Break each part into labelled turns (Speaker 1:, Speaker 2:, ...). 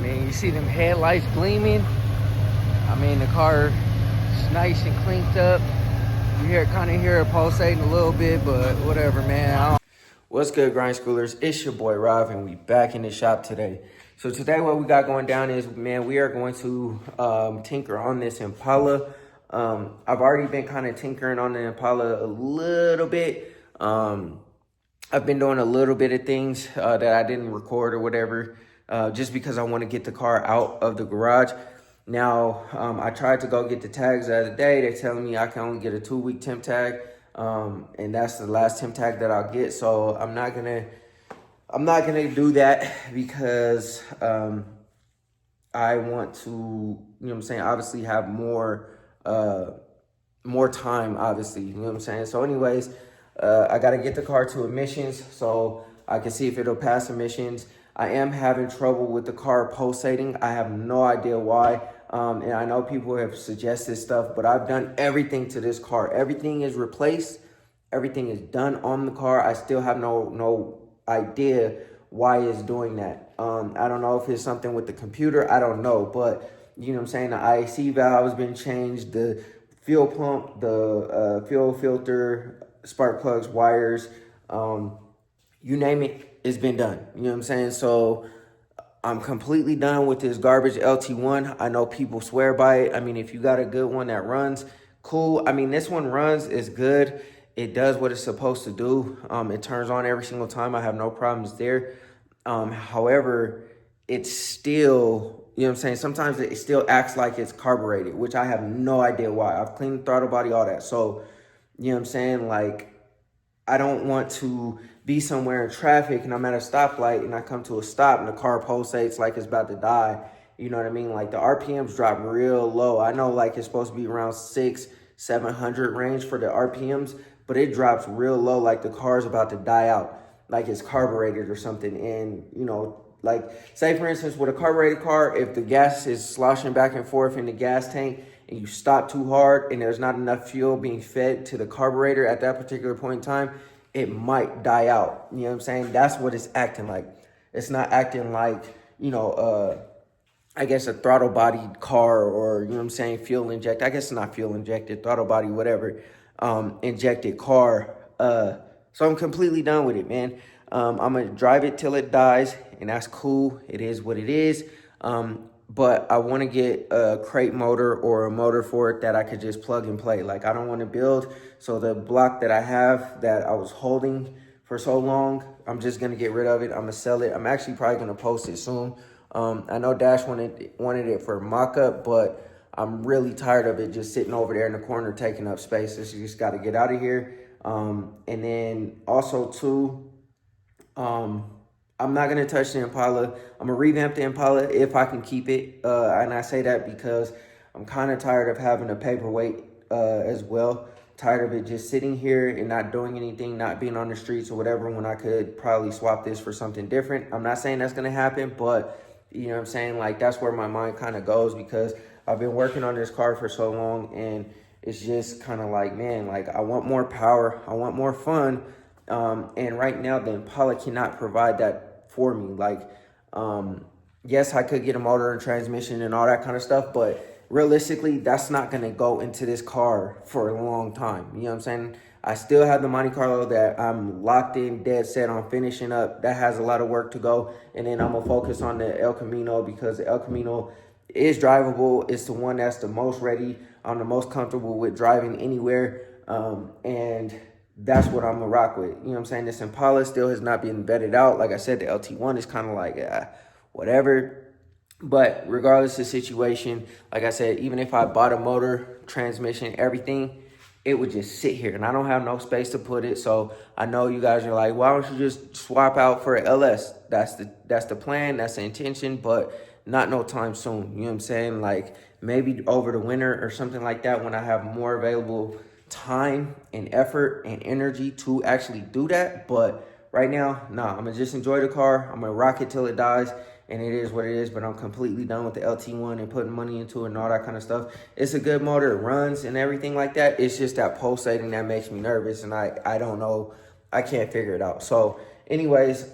Speaker 1: mean, you see them headlights gleaming. I mean, the car is nice and cleaned up. You kind of hear it pulsating a little bit, but whatever, man. What's good, grind schoolers? It's your boy Rob, and we back in the shop today. So today what we got going down is, man, we are going to tinker on this Impala. I've already been kind of tinkering on the Impala a little bit. I've been doing a little bit of things that I didn't record or whatever, just because I want to get the car out of the garage. Now, I tried to go get the tags the other day. They're telling me I can only get a 2-week temp tag, and that's the last temp tag that I'll get. So I'm not gonna do that because I want to, you know what I'm saying, obviously have more time, obviously, you know what I'm saying. So anyways, I got to get the car to emissions so I can see if it'll pass emissions. I am having trouble with the car pulsating. I have no idea why. And I know people have suggested stuff, but I've done everything to this car. Everything is replaced. Everything is done on the car. I still have no idea why it's doing that. I don't know if it's something with the computer. I don't know, but you know what I'm saying? The IAC valve has been changed. The fuel pump, the fuel filter, spark plugs, wires, you name it, it's been done. You know what I'm saying? So I'm completely done with this garbage LT1. I know people swear by it. I mean, if you got a good one that runs, cool. I mean, this one runs, it's good. It does what it's supposed to do. It turns on every single time. I have no problems there. However, it's still, you know what I'm saying? Sometimes it still acts like it's carbureted, which I have no idea why. I've cleaned the throttle body, all that. So, you know what I'm saying? Like, I don't want to be somewhere in traffic and I'm at a stoplight and I come to a stop and the car pulsates like it's about to die. You know what I mean? Like the RPMs drop real low. I know like it's supposed to be around 600-700 range for the RPMs, but it drops real low like the car's about to die out, like it's carbureted or something. And, you know, like say for instance with a carbureted car, if the gas is sloshing back and forth in the gas tank and you stop too hard and there's not enough fuel being fed to the carburetor at that particular point in time, it might die out. You know what I'm saying? That's what it's acting like. It's not acting like, you know, I guess a throttle body car or, you know what I'm saying, fuel inject. I guess it's not fuel injected, throttle body, whatever, injected car. So I'm completely done with it, man. I'm going to drive it till it dies, and that's cool. It is what it is. But I want to get a crate motor or a motor for it that I could just plug and play. Like, I don't want to build. So the block that I have that I was holding for so long, I'm just going to get rid of it. I'm going to sell it. I'm actually probably going to post it soon. I know Dash wanted it for mock-up, but I'm really tired of it just sitting over there in the corner taking up space. So you just got to get out of here. And then also, too, I'm not going to touch the Impala. I'm going to revamp the Impala if I can keep it. And I say that because I'm kind of tired of having a paperweight as well. Tired of it just sitting here and not doing anything, not being on the streets or whatever, when I could probably swap this for something different. I'm not saying that's going to happen, but you know what I'm saying? Like, that's where my mind kind of goes because I've been working on this car for so long and it's just kind of like, man, like I want more power. I want more fun. And right now the Impala cannot provide that for me. Like, yes, I could get a motor and transmission and all that kind of stuff, but realistically, that's not going to go into this car for a long time. You know what I'm saying? I still have the Monte Carlo that I'm locked in, dead set on finishing up. That has a lot of work to go. And then I'm going to focus on the El Camino because the El Camino is drivable. It's the one that's the most ready. I'm the most comfortable with driving anywhere. And that's what I'm going to rock with. You know what I'm saying? This Impala still has not been vetted out. Like I said, the LT1 is kind of like, whatever. But regardless of the situation, like I said, even if I bought a motor, transmission, everything, it would just sit here. And I don't have no space to put it. So I know you guys are like, why don't you just swap out for an LS? That's the plan. That's the intention. But not no time soon. You know what I'm saying? Like maybe over the winter or something like that when I have more available time and effort and energy to actually do that. But right now, nah, I'm gonna just enjoy the car. I'm gonna rock it till it dies, and it is what it is. But I'm completely done with the LT1 and putting money into it and all that kind of stuff. It's a good motor, it runs and everything like that. It's just that pulsating that makes me nervous, and I don't know, I can't figure it out. So anyways,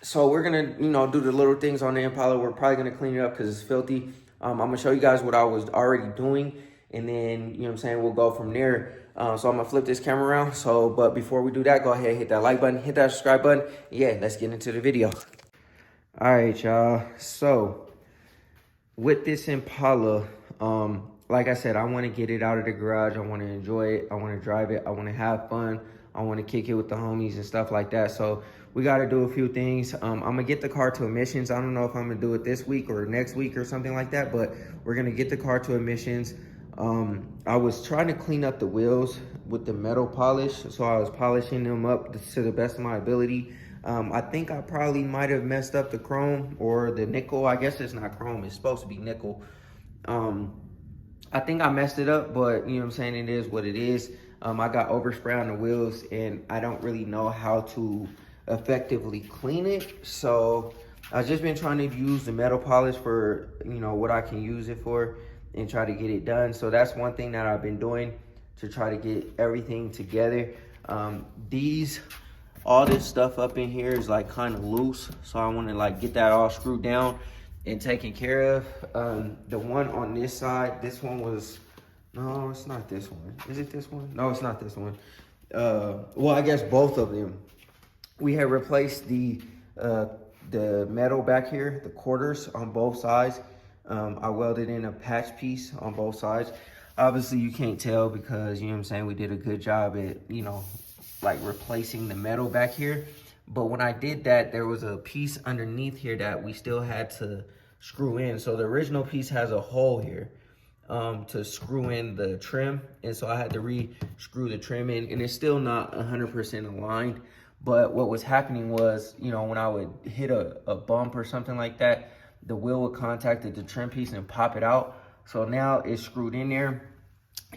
Speaker 1: So we're gonna, do the little things on the Impala. We're probably gonna clean it up because it's filthy. I'm gonna show you guys what I was already doing, and then what I'm saying, we'll go from there. So I'm gonna flip this camera around. So, but before we do that, go ahead, hit that like button, hit that subscribe button. Yeah, let's get into the video. All right, y'all. So with this Impala, like I said, I want to get it out of the garage. I want to enjoy it. I want to drive it. I want to have fun. I want to kick it with the homies and stuff like that. So we got to do a few things. I'm going to get the car to emissions. I don't know if I'm going to do it this week or next week or something like that, but we're going to get the car to emissions. I was trying to clean up the wheels with the metal polish. So I was polishing them up to the best of my ability. I think I probably might have messed up the chrome or the nickel. I guess it's not chrome, it's supposed to be nickel. I think I messed it up, but you know what I'm saying, it is what it is. I got overspray on the wheels and I don't really know how to effectively clean it. So I've just been trying to use the metal polish for, what I can use it for and try to get it done. So that's one thing that I've been doing to try to get everything together. All this stuff up in here is like kind of loose. So I want to like get that all screwed down and taken care of. The one on this side, this one was, no, it's not this one. Is it this one? No, it's not this one. Well, I guess both of them. We had replaced the metal back here, the quarters on both sides. I welded in a patch piece on both sides. Obviously you can't tell because, what I'm saying, we did a good job at, like replacing the metal back here. But when I did that, there was a piece underneath here that we still had to screw in. So the original piece has a hole here to screw in the trim. And so I had to re-screw the trim in, and it's still not 100% aligned. But what was happening was, when I would hit a bump or something like that, the wheel would contact the trim piece and pop it out. So now it's screwed in there.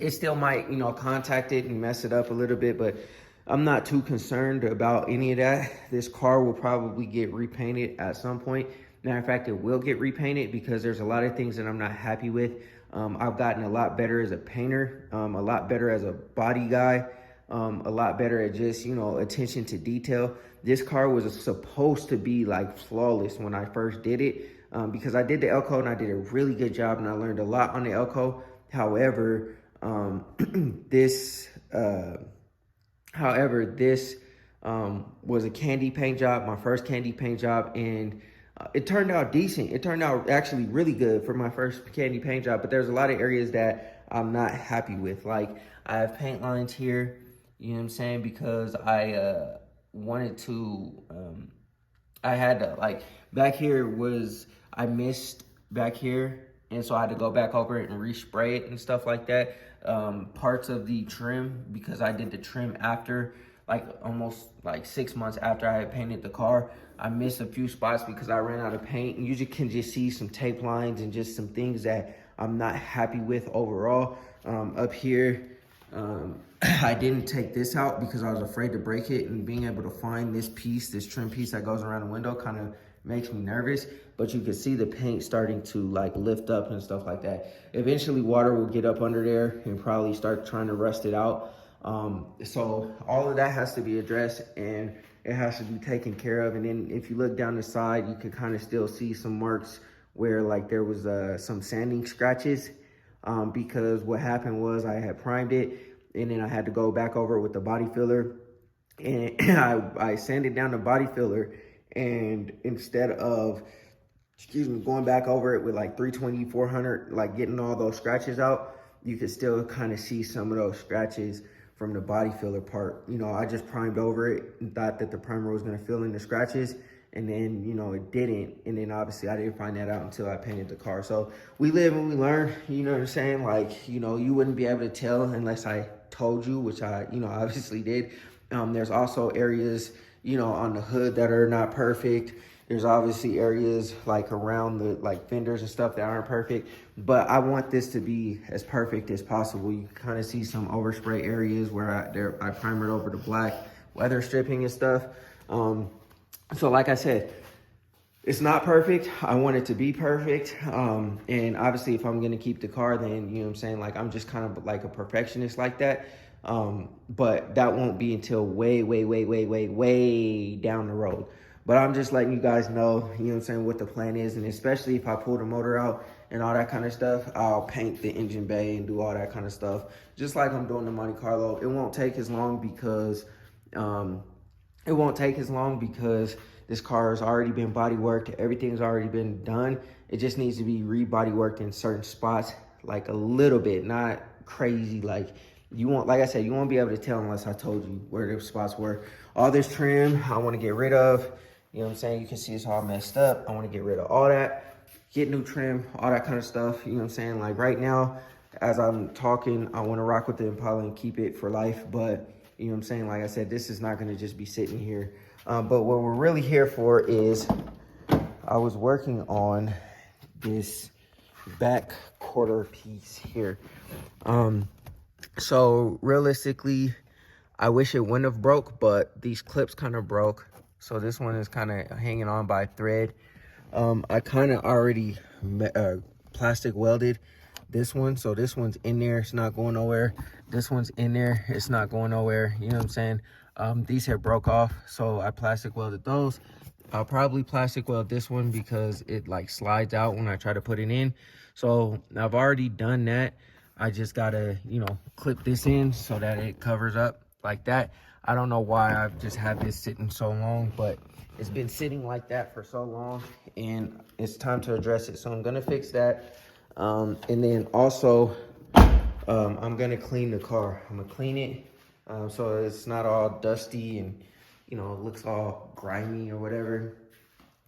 Speaker 1: It still might, contact it and mess it up a little bit, but I'm not too concerned about any of that. This car will probably get repainted at some point. Matter of fact, it will get repainted because there's a lot of things that I'm not happy with. I've gotten a lot better as a painter, a lot better as a body guy, a lot better at just, attention to detail. This car was supposed to be like flawless when I first did it, because I did the Elco and I did a really good job and I learned a lot on the Elco. However, this was a candy paint job, my first candy paint job, and it turned out decent. It turned out actually really good for my first candy paint job, but there's a lot of areas that I'm not happy with. Like, I have paint lines here, you know what I'm saying, because I wanted to, I had to, like, back here was, I missed back here, and so I had to go back over it and respray it and stuff like that. Parts of the trim, because I did the trim after, like almost like 6 months after I had painted the car, I missed a few spots because I ran out of paint. And you can just see some tape lines and just some things that I'm not happy with overall. Up here, I didn't take this out because I was afraid to break it, and being able to find this piece, this trim piece that goes around the window, kind of makes me nervous. But you can see the paint starting to like lift up and stuff like that. Eventually water will get up under there and probably start trying to rust it out. So all of that has to be addressed and it has to be taken care of. And then if you look down the side, you can kind of still see some marks where like there was some sanding scratches, because what happened was I had primed it and then I had to go back over it with the body filler, and I sanded down the body filler, and instead of, going back over it with like 320, 400, like getting all those scratches out, you could still kind of see some of those scratches from the body filler part. I just primed over it and thought that the primer was going to fill in the scratches, and then, it didn't. And then obviously I didn't find that out until I painted the car. So we live and we learn, you know what I'm saying? Like, you wouldn't be able to tell unless I told you, which I, obviously did. There's also areas, on the hood that are not perfect. There's obviously areas like around the like fenders and stuff that aren't perfect, but I want this to be as perfect as possible. You can kind of see some overspray areas where I primered over the black weather stripping and stuff. So like I said, it's not perfect. I want it to be perfect. And obviously if I'm going to keep the car, then, you know what I'm saying, like I'm just kind of like a perfectionist like that. But that won't be until way, way, way, way, way, way down the road. But I'm just letting you guys know, you know what I'm saying, what the plan is. And especially if I pull the motor out and all that kind of stuff, I'll paint the engine bay and do all that kind of stuff. Just like I'm doing the Monte Carlo. It won't take as long because this car has already been body worked. Everything's already been done. It just needs to be re-body worked in certain spots, like a little bit, not crazy. Like you won't, like I said, you won't be able to tell unless I told you where the spots were. All this trim, I want to get rid of. You know what I'm saying? You can see it's all messed up. I want to get rid of all that, get new trim, all that kind of stuff. You know what I'm saying? Like right now, as I'm talking, I want to rock with the Impala and keep it for life. But you know what I'm saying? Like I said, this is not going to just be sitting here. But what we're really here for is I was working on this back quarter piece here. So realistically, I wish it wouldn't have broke, but these clips kind of broke. So this one is kind of hanging on by thread. I kind of already plastic welded this one. So this one's in there, it's not going nowhere. This one's in there, it's not going nowhere. You know what I'm saying? These have broke off, so I plastic welded those. I'll probably plastic weld this one because it like slides out when I try to put it in. So I've already done that. I just gotta, you know, clip this in so that it covers up like that. I don't know why I've just had this sitting so long, but it's been sitting like that for so long and it's time to address it. So I'm gonna fix that. And then also, I'm gonna clean the car. I'm gonna clean it so it's not all dusty and, you know, it looks all grimy or whatever.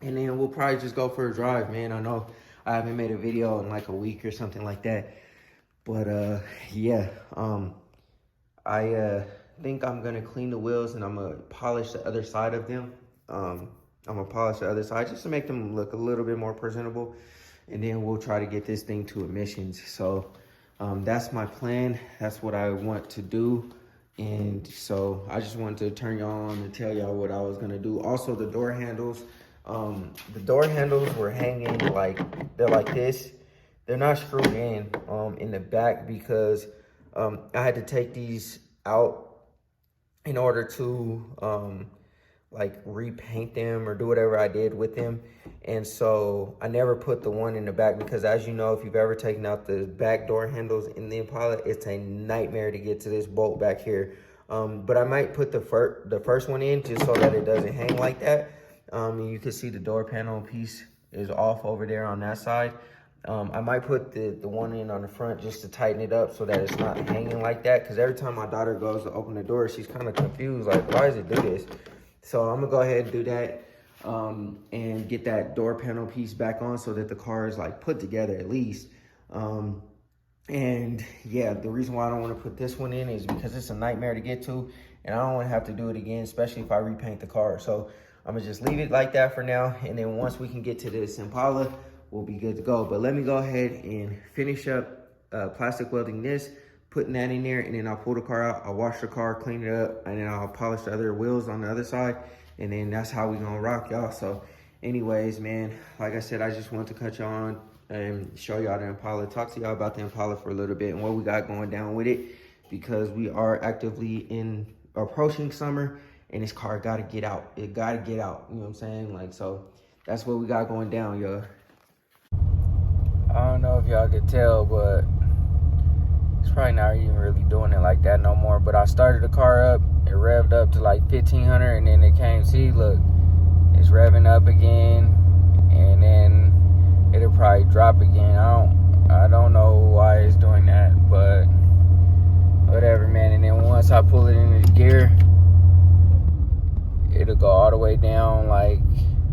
Speaker 1: And then we'll probably just go for a drive, man. I know I haven't made a video in like a week or something like that. But yeah, I think I'm gonna clean the wheels and I'm gonna polish the other side of them. I'm gonna polish the other side just to make them look a little bit more presentable. And then we'll try to get this thing to emissions. So that's my plan. That's what I want to do. And so I just wanted to turn y'all on and tell y'all what I was gonna do. Also the door handles. The door handles were hanging like, they're like this. They're not screwed in the back because I had to take these out in order to like repaint them or do whatever I did with them. And so I never put the one in the back because, as you know, if you've ever taken out the back door handles in the Impala, it's a nightmare to get to this bolt back here. But I might put the first one in just so that it doesn't hang like that. You can see the door panel piece is off over there on that side. I might put the one in on the front just to tighten it up so that it's not hanging like that. Because every time my daughter goes to open the door, she's kind of confused, like, why does it do this? So I'm gonna go ahead and do that and get that door panel piece back on so that the car is like put together at least. And yeah, the reason why I don't want to put this one in is because it's a nightmare to get to and I don't want to have to do it again, especially if I repaint the car. So I'm gonna just leave it like that for now. And then once we can get to this Impala, we'll be good to go. But let me go ahead and finish up plastic welding this, putting that in there, and then I'll pull the car out, I'll wash the car, clean it up, and then I'll polish the other wheels on the other side, and then that's how we gonna rock, y'all. So anyways, man, like I said, I just wanted to cut y'all on and show y'all the Impala, talk to y'all about the Impala for a little bit and what we got going down with it, because we are actively approaching summer, and this car gotta get out. It gotta get out, you know what I'm saying? Like, so that's what we got going down, y'all. I don't know if y'all could tell, but it's probably not even really doing it like that no more. But I started the car up, it revved up to like 1500, and then it came, see, look, it's revving up again, and then it'll probably drop again. I don't know why it's doing that, but whatever, man. And then once I pull it into gear, it'll go all the way down. Like,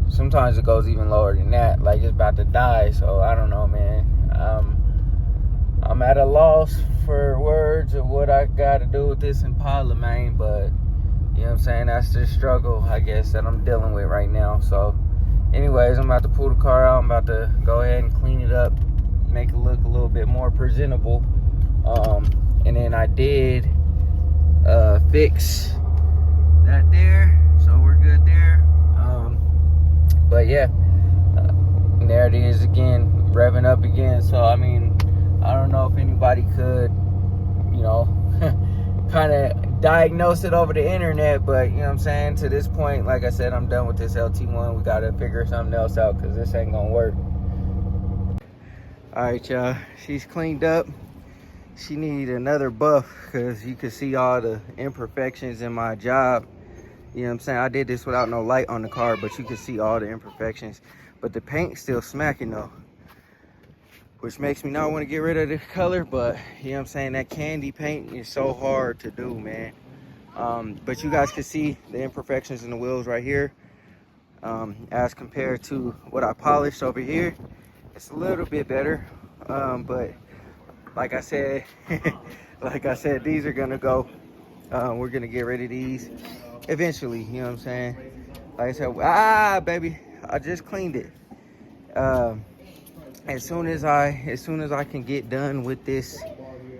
Speaker 1: sometimes it goes even lower than that, like it's about to die. So I don't know, man. I'm at a loss for words of what I gotta do with this Impala, man. But you know what I'm saying, that's the struggle, I guess, that I'm dealing with right now. So anyways, I'm about to pull the car out. I'm about to go ahead and clean it up, make it look a little bit more presentable. And then I did fix that there, so we're good there. But yeah, there it is again, revving up again. So I mean, I don't know if anybody could, you know, kind of diagnose it over the internet, but you know what I'm saying, to this point, like I said, I'm done with this LT1. We gotta figure something else out because this ain't gonna work. All right, y'all, she's cleaned up. She need another buff because you can see all the imperfections in my job. You know what I'm saying? I did this without no light on the car, but you can see all the imperfections. But the paint's still smacking though, which makes me not want to get rid of the color. But you know what I'm saying, that candy paint is so hard to do, man. But you guys can see the imperfections in the wheels right here, as compared to what I polished over here. It's a little bit better, but like I said, these are gonna go. We're gonna get rid of these eventually. You know what I'm saying? Like I said, baby, I just cleaned it. As soon as I can get done with this,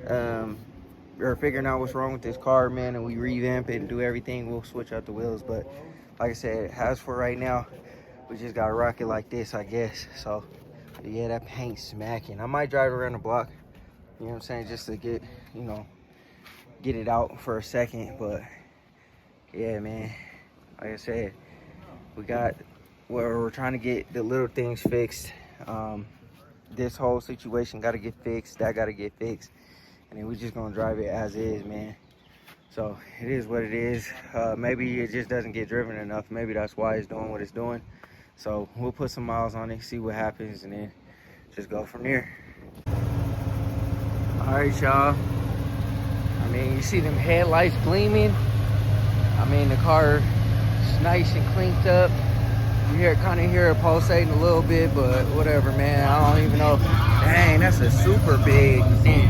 Speaker 1: or figuring out what's wrong with this car, man, and we revamp it and do everything, we'll switch out the wheels. But like I said, as for right now, we just gotta rock it like this, I guess. So yeah, that paint's smacking. I might drive around the block, you know what I'm saying, just to get, you know, get it out for a second. But yeah, man, like I said, we're trying to get the little things fixed. This whole situation got to get fixed, that got to get fixed, and then we're just gonna drive it as is, man. So it is what it is. Maybe it just doesn't get driven enough. Maybe that's why it's doing what it's doing. So we'll put some miles on it, see what happens, and then just go from there. All right, y'all, I mean, you see them headlights gleaming. I mean, the car is nice and cleaned up. You kind of hear it pulsating a little bit, but whatever, man. I don't even know. Dang, that's a super big thing.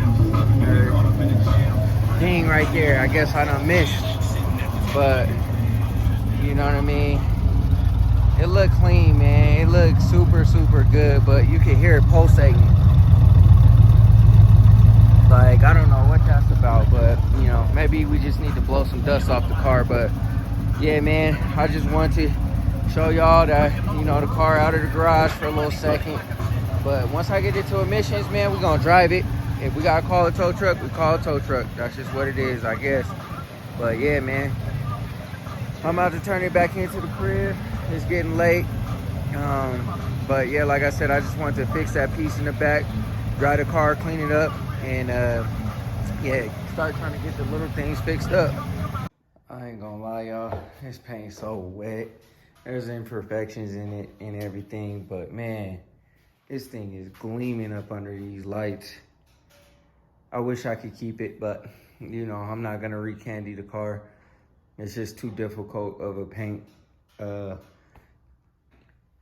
Speaker 1: Ding right there. I guess I done missed, but you know what I mean. It looked clean, man. It looked super, super good, but you can hear it pulsating. Like, I don't know what that's about, but you know, maybe we just need to blow some dust off the car. But yeah, man, I just wanted to show y'all that, you know, the car out of the garage for a little second. But once I get it to emissions, man, we're gonna drive it. If we gotta call a tow truck, we call a tow truck. That's just what it is, I guess. But yeah, man, I'm about to turn it back into the crib. It's getting late. But yeah, like I said, I just wanted to fix that piece in the back, dry the car, clean it up, and yeah, start trying to get the little things fixed up. I ain't gonna lie, y'all, this paint's so wet. There's imperfections in it and everything, but man, this thing is gleaming up under these lights. I wish I could keep it, but you know, I'm not gonna recandy the car. It's just too difficult of a paint.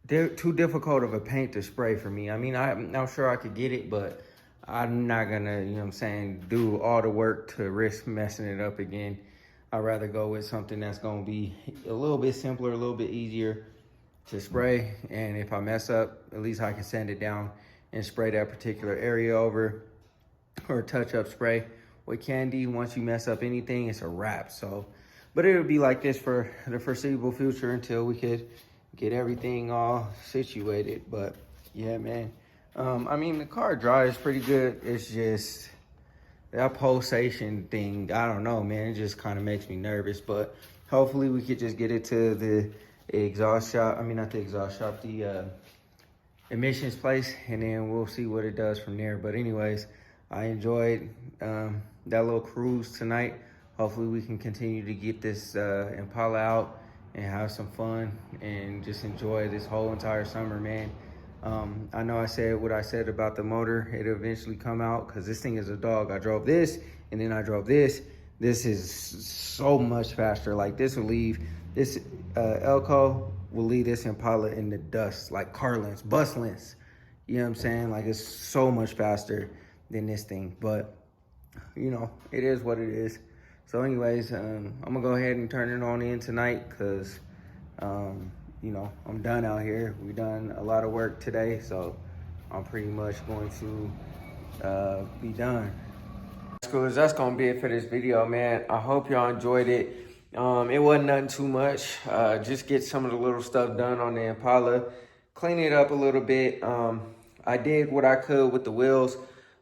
Speaker 1: They're too difficult of a paint to spray for me. I mean, I'm sure I could get it, but I'm not gonna, you know what I'm saying, do all the work to risk messing it up again. I'd rather go with something that's gonna be a little bit simpler, a little bit easier to spray. And if I mess up, at least I can sand it down and spray that particular area over, or touch up spray. With candy, once you mess up anything, it's a wrap. So, but it'll be like this for the foreseeable future until we could get everything all situated. But yeah, man, I mean, the car drives pretty good. It's just that pulsation thing, I don't know, man, it just kind of makes me nervous. But hopefully we could just get it to the exhaust shop. I mean, not the exhaust shop, the emissions place, and then we'll see what it does from there. But anyways, I enjoyed that little cruise tonight. Hopefully we can continue to get this Impala out and have some fun and just enjoy this whole entire summer, man. I know I said what I said about the motor. It'll eventually come out because this thing is a dog. I drove this and then I drove this. This is so much faster. Like, this will leave, this Elko will leave this Impala in the dust, like car lengths, bus lengths. You know what I'm saying? Like, it's so much faster than this thing. But, you know, it is what it is. So anyways, I'm gonna go ahead and turn it on in tonight because, you know, I'm done out here. We done a lot of work today, so I'm pretty much going to be done. Schoolers, that's gonna be it for this video, man. I hope y'all enjoyed it. It wasn't nothing too much. Just get some of the little stuff done on the Impala, clean it up a little bit. I did what I could with the wheels,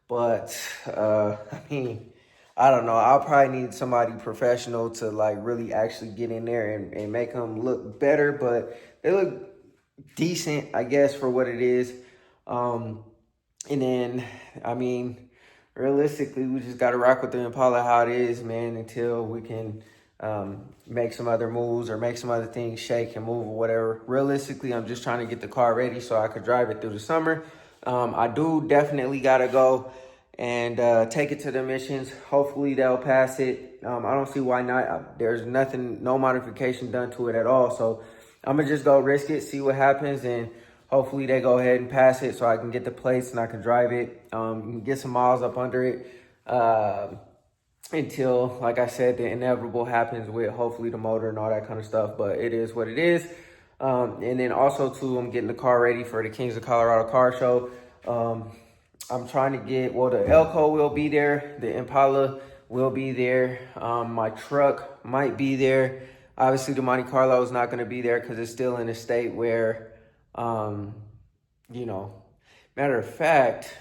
Speaker 1: but I mean, I don't know. I'll probably need somebody professional to like really actually get in there and make them look better, but they look decent, I guess, for what it is. And then, I mean, realistically, we just got to rock with the Impala how it is, man, until we can make some other moves or make some other things shake and move or whatever. Realistically, I'm just trying to get the car ready so I could drive it through the summer. I do definitely got to go and take it to the emissions. Hopefully they'll pass it. I don't see why not. There's nothing, no modification done to it at all. So I'm going to just go risk it, see what happens, and hopefully they go ahead and pass it so I can get the plates and I can drive it, get some miles up under it until, like I said, the inevitable happens with hopefully the motor and all that kind of stuff. But it is what it is. And then also, too, I'm getting the car ready for the Kings of Colorado car show. I'm trying to get, well, the Elko will be there. The Impala will be there. My truck might be there. Obviously, the Monte Carlo is not going to be there because it's still in a state where, you know, matter of fact,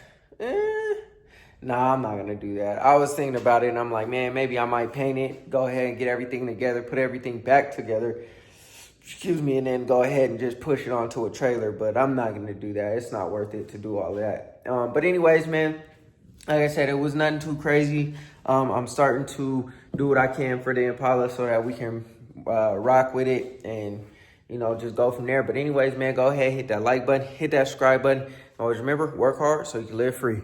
Speaker 1: nah, I'm not going to do that. I was thinking about it and I'm like, man, maybe I might paint it, go ahead and get everything together, put everything back together, excuse me, and then go ahead and just push it onto a trailer. But I'm not going to do that. It's not worth it to do all that. But anyways, man, like I said, it was nothing too crazy. I'm starting to do what I can for the Impala so that we can rock with it and, you know, just go from there. But anyways, man, go ahead, hit that like button, hit that subscribe button. Always remember, work hard so you can live free.